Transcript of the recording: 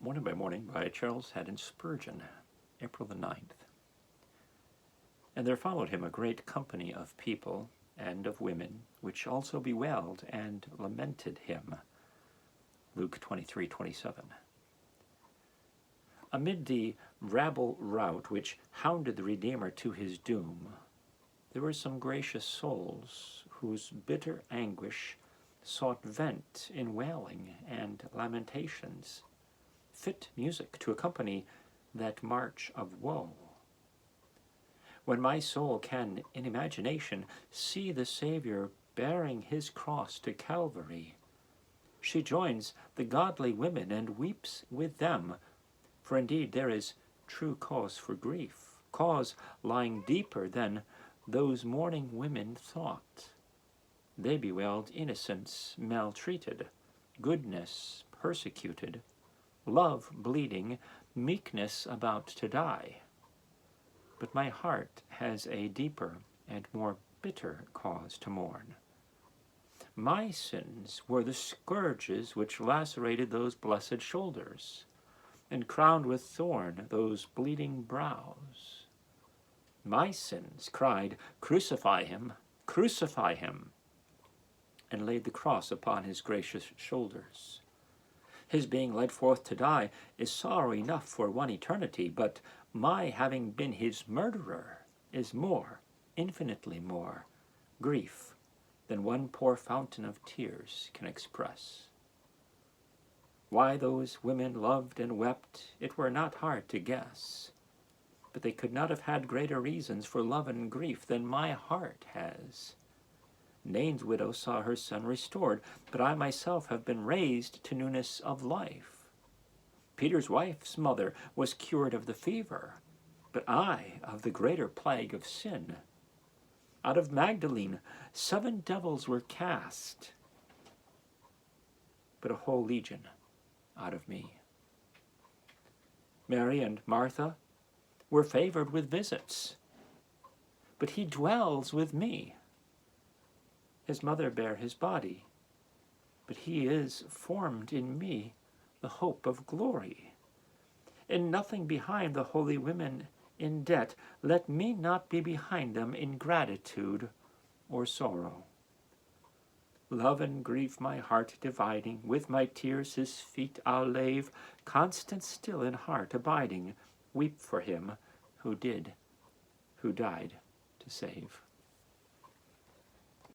Morning by Morning by Charles Haddon Spurgeon, April the 9th. And there followed him a great company of people and of women, which also bewailed and lamented him. Luke 23:27. Amid the rabble-rout which hounded the Redeemer to his doom, there were some gracious souls whose bitter anguish sought vent in wailing and lamentations, fit music to accompany that march of woe. When my soul can in imagination see the Savior bearing his cross to Calvary, she joins the godly women and weeps with them, for indeed there is true cause for grief, cause lying deeper than those mourning women thought. They bewailed innocence maltreated, goodness persecuted, love bleeding, meekness about to die. But my heart has a deeper and more bitter cause to mourn. My sins were the scourges which lacerated those blessed shoulders, and crowned with thorn those bleeding brows. My sins cried, "Crucify him, crucify him," and laid the cross upon his gracious shoulders. His being led forth to die is sorrow enough for one eternity, but my having been his murderer is more, infinitely more, grief than one poor fountain of tears can express. Why those women loved and wept, it were not hard to guess, but they could not have had greater reasons for love and grief than my heart has. Nain's widow saw her son restored, but I myself have been raised to newness of life. Peter's wife's mother was cured of the fever, but I of the greater plague of sin. Out of Magdalene 7 devils were cast, but a whole legion out of me. Mary and Martha were favored with visits, but he dwells with me. His mother bare his body, but he is formed in me the hope of glory. In nothing behind the holy women in debt, let me not be behind them in gratitude or sorrow. Love and grief my heart dividing, with my tears his feet I'll lave, constant still in heart abiding, weep for him who died to save.